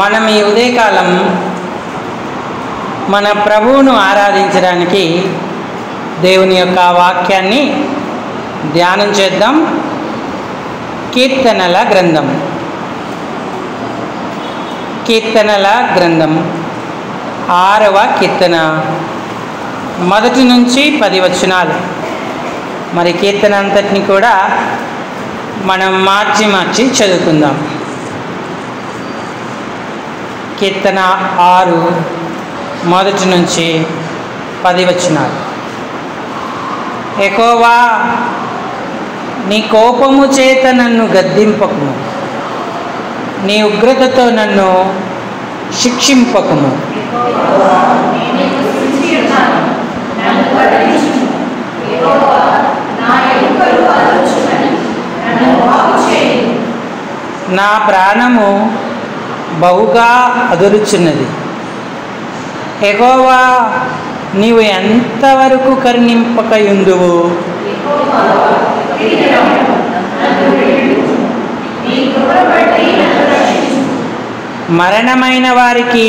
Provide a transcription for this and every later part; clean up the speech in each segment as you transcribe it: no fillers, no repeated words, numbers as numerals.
మనం ఈ ఉదయకాలం మన ప్రభువును ఆరాధించడానికి దేవుని యొక్క వాక్యాన్ని ధ్యానం చేద్దాం. కీర్తనల గ్రంథం 6వ కీర్తన 1 నుంచి 10 వచనాలు. మరి కీర్తన అంతటిని కూడా మనం మార్చి చదువుకుందాం. కీర్తన 6 1 నుంచి 10 వచనాలు. యెహోవా, నీ కోపము చేత నన్ను గద్దింపకుము, నీ ఉగ్రతతో నన్ను శిక్షింపకుము. నా ప్రాణము బహుగా అదురుచున్నది. యెహోవా, నీవు ఎంతవరకు కరుణింపకయుందువు? మరణమైన వారికి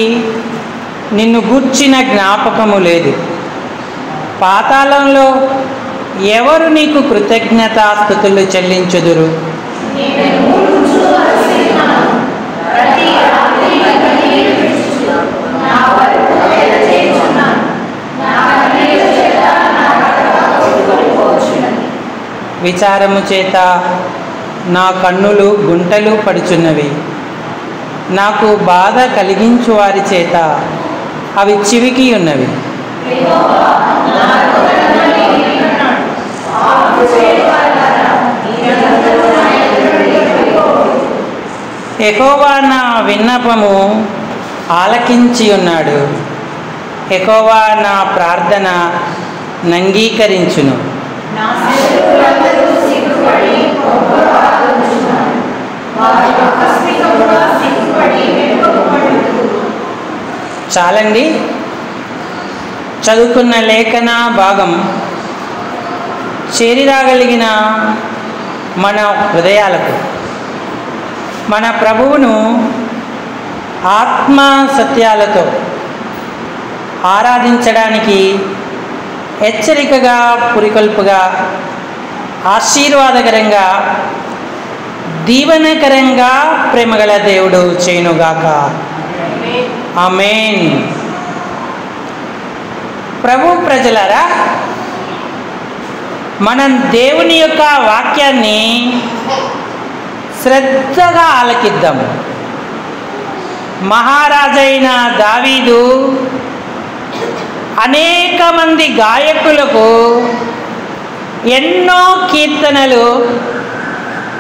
నిన్ను గూర్చిన జ్ఞాపకము లేదు. పాతాళంలో ఎవరు నీకు కృతజ్ఞతాస్తుతులు చెల్లించుదురు? విచారము చేత నా కన్నులు గుంటలు పడుచున్నవి. నాకు బాధ కలిగించు వారి చేత అవి చివికి ఉన్నవి. యెహోవా నా విన్నపము ఆలకించి ఉన్నాడు. యెహోవా నా ప్రార్థన నంగీకరించును. చాలండి. చదువుకున్న లేఖన భాగం చేరిరాగలిగిన మన హృదయాలకు మన ప్రభువును ఆత్మ సత్యాలతో ఆరాధించడానికి హెచ్చరికగా, పురికొల్పుగా, ఆశీర్వాదకరంగా, దీవెనకరంగా ప్రేమగల దేవుడు చేయునుగాక. ఆమేన్. ప్రభు ప్రజలారా, మనం దేవుని యొక్క వాక్యాన్ని శ్రద్ధగా ఆలకిద్దాం. మహారాజైన దావీదు అనేక మంది గాయకులకు ఎన్నో కీర్తనలు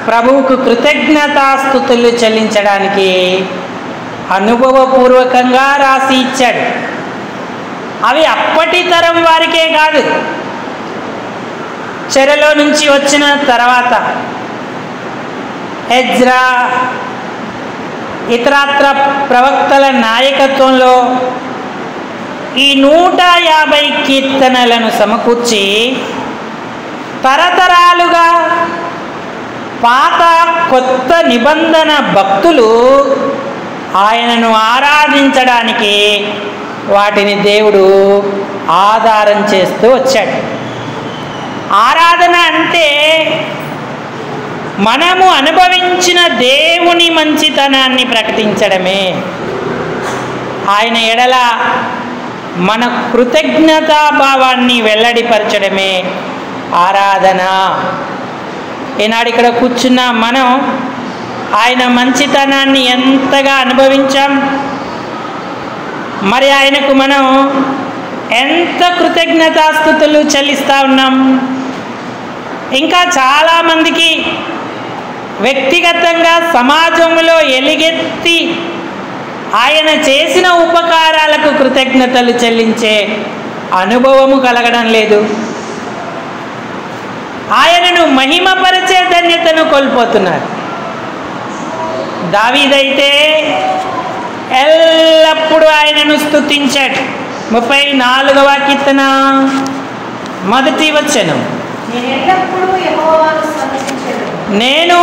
ప్రభువుకు కృతజ్ఞతాస్తుతులు చెల్లించడానికి అనుభవపూర్వకంగా రాసి ఇచ్చాడు. అవి అప్పటి తరం వారికే కాదు, చెరలో నుంచి వచ్చిన తర్వాత ఎజ్రా ఇతరత్ర ప్రవక్తల నాయకత్వంలో ఈ 150 కీర్తనలను సమకూర్చి తరతరాలుగా పాత కొత్త నిబంధన భక్తులు ఆయనను ఆరాధించడానికి వాటిని దేవుడు ఆధారం చేస్తూ వచ్చాడు. ఆరాధన అంటే మనము అనుభవించిన దేవుని మంచితనాన్ని ప్రకటించడమే. ఆయన ఎడల మన కృతజ్ఞతాభావాన్ని వెల్లడిపరచడమే ఆరాధన. ఈనాడు ఇక్కడ కూర్చున్న మనం ఆయన మంచితనాన్ని ఎంతగా అనుభవించాం, మరి ఆయనకు మనం ఎంత కృతజ్ఞతాస్తుతులు చెల్లిస్తూ ఉన్నాం. ఇంకా చాలామందికి వ్యక్తిగతంగా సమాజంలో ఎలుగెత్తి ఆయన చేసిన ఉపకారాలకు కృతజ్ఞతలు చెల్లించే అనుభవము కలగడం లేదు. ఆయనను మహిమపరిచే ధన్యతను కోల్పోతున్నారు. దావీదైతే ఎల్లప్పుడూ ఆయనను స్తుతించాడు. 34వ కీర్తన 1 వచనం. నేను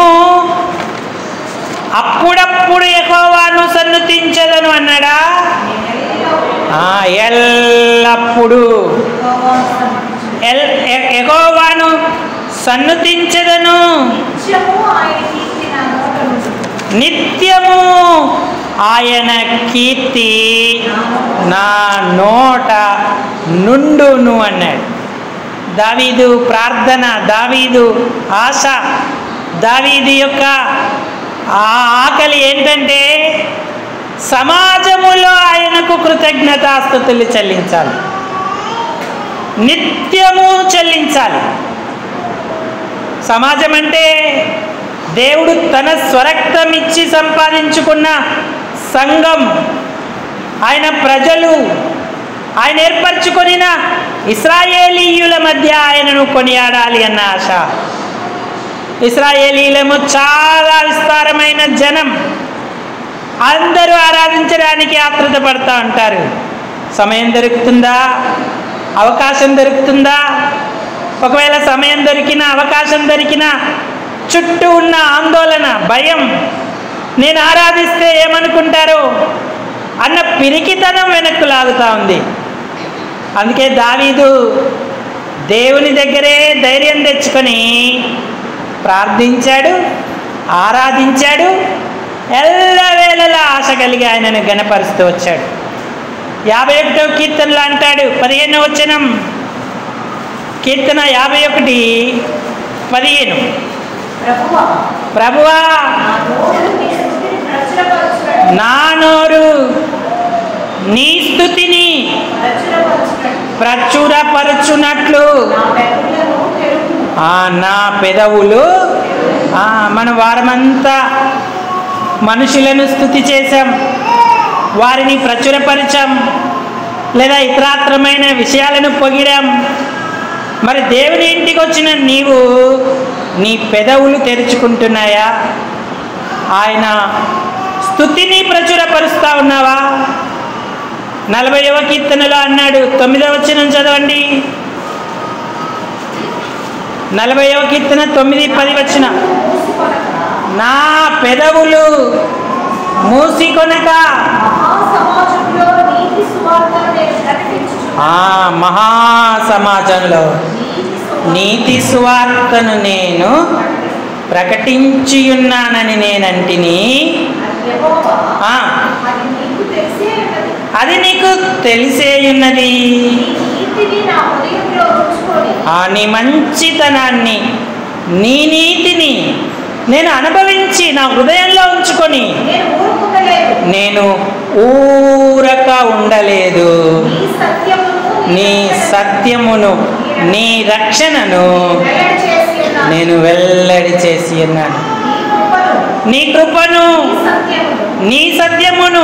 అప్పుడప్పుడు యెహోవాను యెహోవాను సన్నుతించెదను అన్నాడా? ఎల్లప్పుడూ యెహోవాను సన్నుతించెదను, నిత్యము ఆయన కీర్తి నా నోట నుండును అన్నాడు. దావీదు ప్రార్థన, దావీదు ఆశ, దావీదు యొక్క ఆకలి ఏంటంటే సమాజములో ఆయనకు కృతజ్ఞతాస్తుతులు చెల్లించాలి, నిత్యము చెల్లించాలి. సమాజం అంటే దేవుడు తన స్వరక్తం ఇచ్చి సంపాదించుకున్న సంఘం, ఆయన ప్రజలు, ఆయన ఏర్పరచుకొనిన ఇశ్రాయేలీయుల మధ్య ఆయనను కొనియాడాలి అన్న ఆశ. ఇశ్రాయేలీలము చాలా విస్తారమైన జనం, అందరూ ఆరాధించడానికి ఆతృత పడుతూ ఉంటారు. సమయం దొరుకుతుందా? అవకాశం దొరుకుతుందా? ఒకవేళ సమయం దొరికినా, అవకాశం దొరికినా చుట్టూ ఉన్న ఆందోళన, భయం, నేను ఆరాధిస్తే ఏమనుకుంటారో అన్న పిరికితనం వెనక్కు లాగుతూ ఉంది. అందుకే దావీదు దేవుని దగ్గరే ధైర్యం తెచ్చుకొని ప్రార్థించాడు, ఆరాధించాడు, ఎల్లవేళలా ఆశ కలిగి ఆయనను గణపరుస్తూ వచ్చాడు. 51వ కీర్తనలో అంటాడు, 15వ వచనం, కీర్తన 51:15, ప్రభువా నా నోరు నీ స్తుతిని ప్రచురపరచునట్లు నా పెదవులు. మన వారమంతా మనుషులను స్తుతి చేశాం, వారిని ప్రచురపరిచాం, లేదా ఇతరాత్రమైన విషయాలను పొగిడాం. మరి దేవుని ఇంటికి వచ్చిన నీవు నీ పెదవులు తెరుచుకుంటున్నాయా? ఆయన స్తుతిని ప్రచురపరుస్తా ఉన్నావా? 40వ కీర్తనలో అన్నాడు, 9వ వచనం చదవండి. 40వ కీర్తన 9-10 వచనం, నా పెదవులు మూసికొనక మహాసమాజంలో నీతి సువార్తను నేను ప్రకటించియున్నానని నేనంటిని. అది నీకు తెలిసేయున్నది. నీ మంచితనాన్ని, నీ నీతిని నేను అనుభవించి నా హృదయంలో ఉంచుకొని నేను ఊరక ఉండలేదు. నీ సత్యమును, నీ రక్షణను నేను వెల్లడి చేసి ఉన్నాను. నీ కృపను, నీ సత్యమును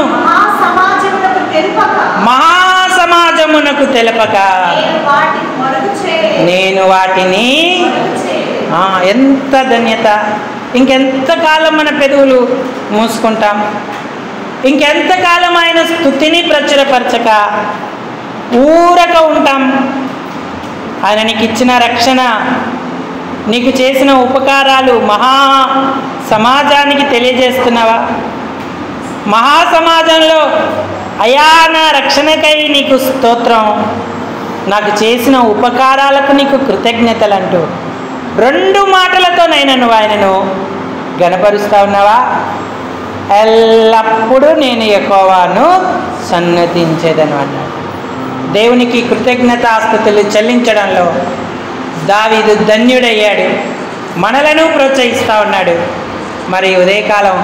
మహాసమాజమునకు తెలపక నేను వాటిని. ఎంత ధన్యత! ఇంకెంతకాలం మన పెదవులు మూసుకుంటాం? ఇంకెంతకాలం ఆయన స్తుతిని ప్రచురపరచక ఊరక ఉంటాం? ఆయన నీకు ఇచ్చిన రక్షణ, నీకు చేసిన ఉపకారాలు మహా సమాజానికి తెలియజేస్తున్నావా? మహాసమాజంలో అయా నా రక్షణకై నీకు స్తోత్రం, నాకు చేసిన ఉపకారాలకు నీకు కృతజ్ఞతలు అంటూ 2 మాటలతోనైనా నువ్వు ఆయనను గణపరుస్తా ఉన్నావా? ఎల్లప్పుడూ నేను యెహోవాను సన్నతించేదను అన్నాడు. దేవునికి కృతజ్ఞతాస్తుతులు చెల్లించడంలో దావీదు ధన్యుడయ్యాడు. మనలను ప్రోత్సహిస్తూ ఉన్నాడు. మరి ఉదయకాలం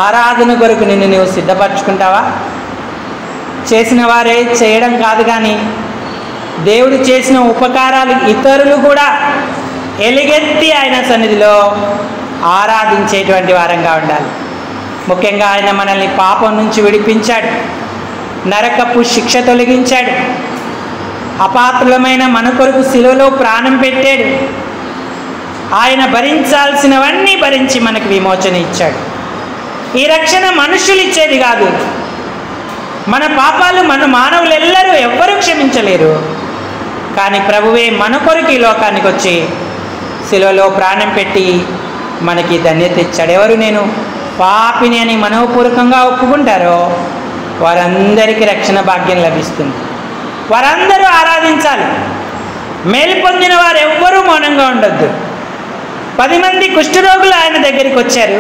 ఆరాధన కొరకు నిన్ను నువ్వు సిద్ధపరచుకుంటావా? చేసిన వారే చేయడం కాదు, కానీ దేవుడు చేసిన ఉపకారాలు ఇతరులు కూడా ఎలుగెత్తి ఆయన సన్నిధిలో ఆరాధించేటువంటి వారంగా ఉండాలి. ముఖ్యంగా ఆయన మనల్ని పాపం నుంచి విడిపించాడు, నరకపు శిక్ష తొలగించాడు, అపాత్రులమైన మన కొరకు శిలువలో ప్రాణం పెట్టాడు. ఆయన భరించాల్సినవన్నీ భరించి మనకు విమోచన ఇచ్చాడు. ఈ రక్షణ మనుషులు ఇచ్చేది కాదు. మన పాపాలు మన మానవులెల్లరూ ఎవ్వరూ క్షమించలేరు. కానీ ప్రభువే మన కొరకు ఈ లోకానికి వచ్చి శిలువలో ప్రాణం పెట్టి మనకి ధన్యత ఇచ్చాడు. ఎవరు? నేను పాపిని అని మనోపూర్వకంగా ఒప్పుకుంటారో వారందరికీ రక్షణ భాగ్యం లభిస్తుంది. వారందరూ ఆరాధించాలి. మేలు పొందిన వారు ఎవ్వరూ మౌనంగా ఉండొద్దు. 10 మంది కుష్ఠరోగులు ఆయన దగ్గరికి వచ్చారు.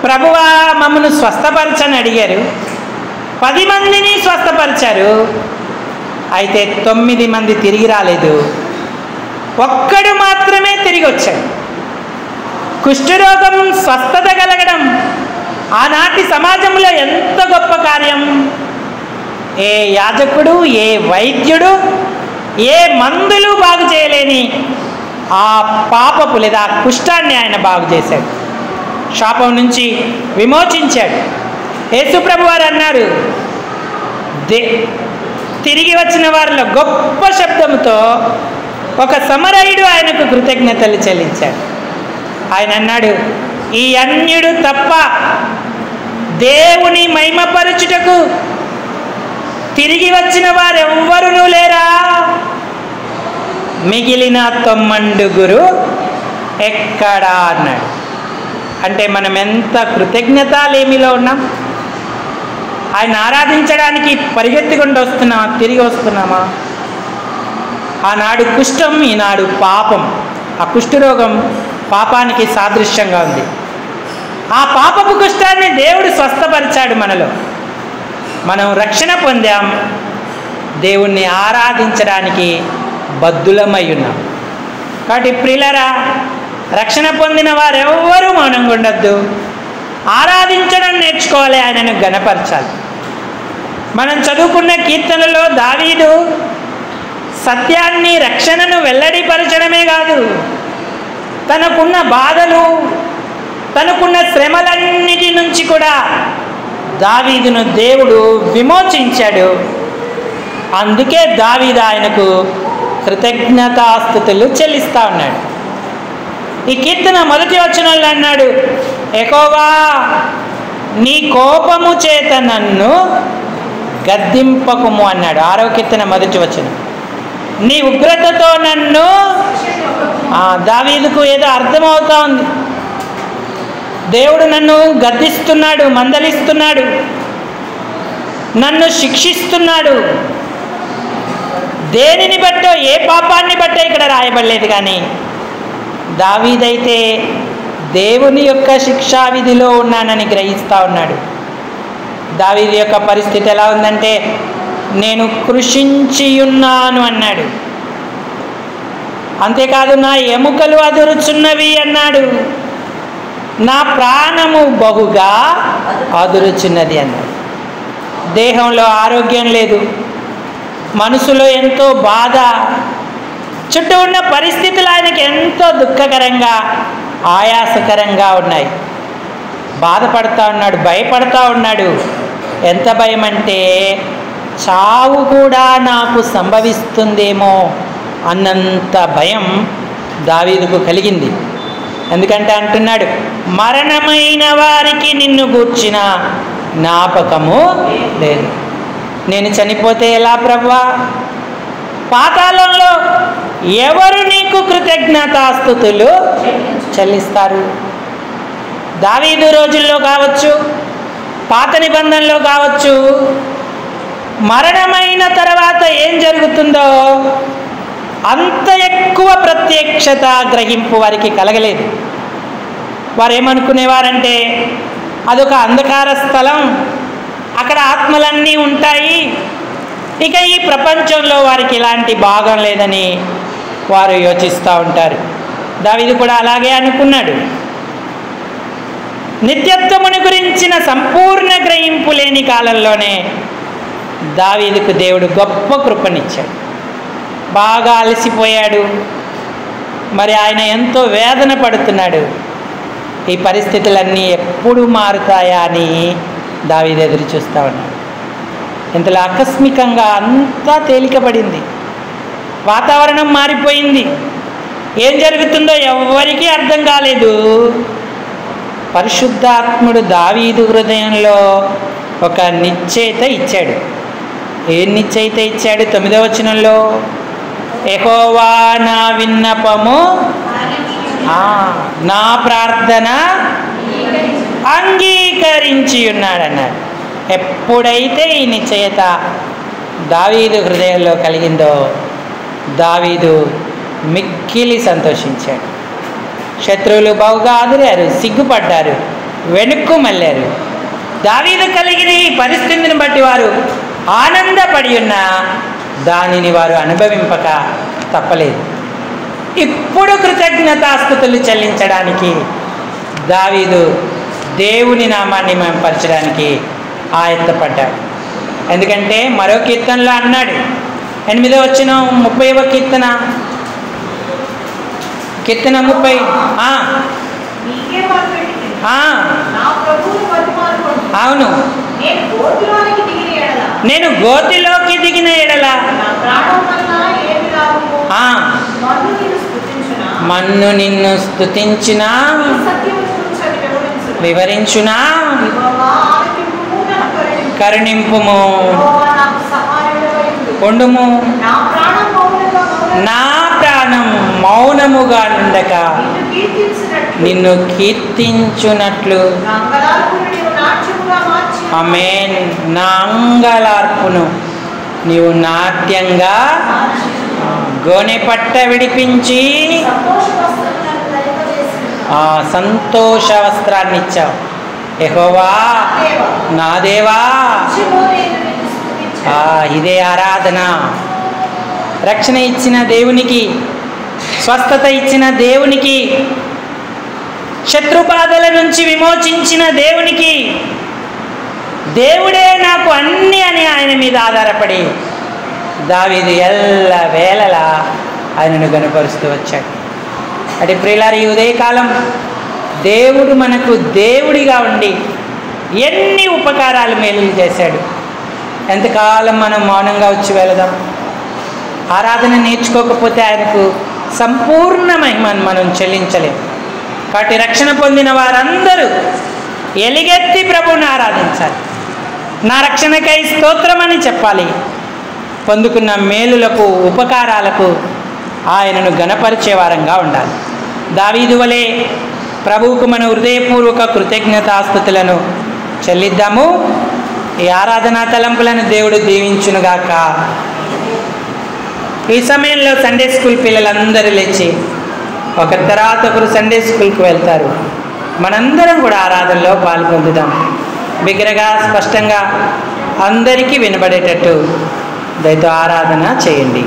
ప్రభువా మమ్మను స్వస్థపరచని అడిగారు. 10 మందిని స్వస్థపరిచారు. అయితే 9 మంది తిరిగి రాలేదు. ఒక్కడు మాత్రమే తిరిగి వచ్చాడు. కుష్ఠరోగం స్వస్థత కలగడం ఆనాటి సమాజంలో ఎంత గొప్ప కార్యం. ఏ యాజకుడు, ఏ వైద్యుడు, ఏ మందులు బాగు చేయలేని ఆ పాపపు లేదా కుష్ఠాన్ని ఆయన బాగు చేశాడు. శాపం నుంచి విమోచించాడు. యేసుప్రభు వారు అన్నారు, తిరిగి వచ్చిన వారిలో గొప్ప శబ్దంతో ఒక సమరయుడు ఆయనకు కృతజ్ఞతలు చెల్లించాడు. ఆయన అన్నాడు, ఈ అన్యుడు తప్ప దేవుని మహిమపరచుటకు తిరిగి వచ్చిన వారెవ్వరూ లేరా? మిగిలిన 9 ఎక్కడా అన్నాడు. అంటే మనం ఎంత కృతజ్ఞతాలేమిలో ఉన్నాం. ఆయన ఆరాధించడానికి పరిగెత్తుకుంటూ వస్తున్నామా, తిరిగి వస్తున్నామా? ఆనాడు కుష్ఠం, ఈనాడు పాపం. ఆ కుష్ఠరోగం పాపానికి సాదృశ్యంగా ఉంది. ఆ పాపపు కుష్ఠాన్ని దేవుడు స్వస్థపరిచాడు మనలో. మనం రక్షణ పొందాం. దేవుణ్ణి ఆరాధించడానికి బద్ధులమై ఉన్నాం. కాబట్టి ప్రియులారా, రక్షణ పొందిన వారెవ్వరూ మౌనంగా ఉండొద్దు. ఆరాధించడం నేర్చుకోవాలి, ఆయనను గణపరచాలి. మనం చదువుకున్న కీర్తనలో దావీదు సత్యాన్ని, రక్షణను వెల్లడిపరచడమే కాదు, తనకున్న బాధలు, తనకున్న శ్రమలన్నిటి నుంచి కూడా దావీదును దేవుడు విమోచించాడు. అందుకే దావీదు ఆయనకు కృతజ్ఞతాస్తుతులు చెల్లిస్తూ ఉన్నాడు. ఈ కీర్తన 1వ వచనంలో అన్నాడు, యెహోవా నీ కోపము చేత నన్ను గద్దింపకుము అన్నాడు. 6వ కీర్తన 1వ వచనం. నీ ఉగ్రతతో నన్ను, దావీదుకు ఏదో అర్థమవుతా ఉంది. దేవుడు నన్ను గద్దిస్తున్నాడు, మందలిస్తున్నాడు, నన్ను శిక్షిస్తున్నాడు. దేనిని బట్టో, ఏ పాపాన్ని బట్టో ఇక్కడ రాయబడలేదు. కానీ దావీదైతే దేవుని యొక్క శిక్షా విధిలో ఉన్నానని గ్రహిస్తూ ఉన్నాడు. దావీదు యొక్క పరిస్థితి ఎలా ఉందంటే, నేను కృషించి ఉన్నాను అన్నాడు. అంతేకాదు, నా ఎముకలు అదురుచున్నవి అన్నాడు. నా ప్రాణము బహుగా అదురుచున్నది అన్నాడు. దేహంలో ఆరోగ్యం లేదు, మనసులో ఎంతో బాధ, చుట్టూ ఉన్న పరిస్థితులు ఆయనకి ఎంతో దుఃఖకరంగా, ఆయాసకరంగా ఉన్నాయి. బాధపడతా ఉన్నాడు, భయపడతా ఉన్నాడు. ఎంత భయం అంటే, చావు కూడా నాకు సంభవిస్తుందేమో అన్నంత భయం దావీదుకు కలిగింది. ఎందుకంటే అంటున్నాడు, మరణమైన వారికి నిన్ను గూర్చిన జ్ఞాపకము లేదు. నేను చనిపోతే ఎలా ప్రభువా? పాతాళంలో ఎవరు నీకు కృతజ్ఞతాస్తుతులు చెల్లిస్తారు? దావీదు రోజుల్లో కావచ్చు, పాత నిబంధనలో కావచ్చు, మరణమైన తర్వాత ఏం జరుగుతుందో అంత ఎక్కువ ప్రత్యక్షత, గ్రహింపు వారికి కలగలేదు. వారు ఏమనుకునేవారంటే, అదొక అంధకార స్థలం, అక్కడ ఆత్మలన్నీ ఉంటాయి, ఇక ఈ ప్రపంచంలో వారికి ఇలాంటి భాగం లేదని వారు యోచిస్తూ ఉంటారు. దావీదు కూడా అలాగే అనుకున్నాడు. నిత్యత్వముని గురించిన సంపూర్ణ గ్రహింపు లేని కాలంలోనే దావీదుకు దేవుడు గొప్ప కృపనిచ్చాడు. బాగా అలసిపోయాడు. మరి ఆయన ఎంతో వేదన పడుతున్నాడు. ఈ పరిస్థితులన్నీ ఎప్పుడు మారుతాయా అని దావీదు ఎదురు చూస్తూ ఉన్నాడు. ఇంతలో ఆకస్మికంగా అంతా తేలికపడింది. వాతావరణం మారిపోయింది. ఏం జరుగుతుందో ఎవ్వరికీ అర్థం కాలేదు. పరిశుద్ధాత్ముడు దావీదు హృదయంలో ఒక నిశ్చయిత ఇచ్చాడు. ఏం నిశ్చయిత ఇచ్చాడు? 9వ వచనంలో, యెహోవా నా విన్నపము, నా ప్రార్థన అంగీకరించి ఉన్నాడన్నాడు. ఎప్పుడైతే ఈ నిశ్చయత దావీదు హృదయంలో కలిగిందో దావీదు మిక్కిలి సంతోషించాడు. శత్రువులు బహుగా ఆదురారు, సిగ్గుపడ్డారు, వెనుక్కు మళ్ళారు. దావీదు కలిగిన ఈ పరిస్థితిని బట్టి వారు ఆనందపడి ఉన్న దానిని వారు అనుభవింపక తప్పలేదు. ఇప్పుడు కృతజ్ఞతాస్తుతులు చెల్లించడానికి దావీదు దేవుని నామాన్ని మహిమపరచడానికి ఆయత్తపడ్డాడు. ఎందుకంటే మరో కీర్తనలో అన్నాడు, 8వ వచనం 30వ కీర్తన 30 అవును, నేను గోతిలోకి దిగిన ఎడల మన్ను నిన్ను స్తుతించునా వివరించునా కరుణింపుము కొండుము. నా ప్రాణం మౌనముగా నుండక నిన్ను కీర్తించునట్లు ఆమేన్. నా అంగలార్పును నీవు నాట్యంగా గోనె పట్ట విడిపించి సంతోష వస్త్రాన్ని ఇచ్చావు. యెహోవా నా దేవా, ఇదే ఆరాధన. రక్షణ ఇచ్చిన దేవునికి, స్వస్థత ఇచ్చిన దేవునికి, శత్రుబాధల నుంచి విమోచించిన దేవునికి, దేవుడే నాకు అన్ని అని ఆయన మీద ఆధారపడి దావీదు ఎల్ల వేళలా ఆయనను గనుపరుస్తూ వచ్చాడు. అంటే ప్రియులారా, ఈ ఉదయకాలం దేవుడు మనకు దేవుడిగా ఉండి ఎన్ని ఉపకారాలు మేలులు చేశాడు. ఎంతకాలం మనం మౌనంగా వచ్చి వెళదాం? ఆరాధన నేర్చుకోకపోతే ఆయనకు సంపూర్ణ మహిమను మనం చెల్లించలేం. కాబట్టి రక్షణ పొందిన వారందరూ ఎలుగెత్తి ప్రభువుని ఆరాధించాలి. నా రక్షణకై స్తోత్రమని చెప్పాలి. పొందుకున్న మేలులకు, ఉపకారాలకు ఆయనను గణపరిచే వారంగా ఉండాలి. దావీదు వలె ప్రభువుకు మన హృదయపూర్వక కృతజ్ఞతాస్తుతులను చెల్లిద్దాము. ఈ ఆరాధనా తలంపులను దేవుడు దీవించునుగాక. ఈ సమయంలో సండే స్కూల్ పిల్లలందరూ లేచి ఒకరి తర్వాత ఒకరు సండే స్కూల్కి వెళ్తారు. మనందరం కూడా ఆరాధనలో పాల్పొందుదాం. బిగ్గరగా, స్పష్టంగా అందరికీ వినబడేటట్టు దయతో ఆరాధన చేయండి.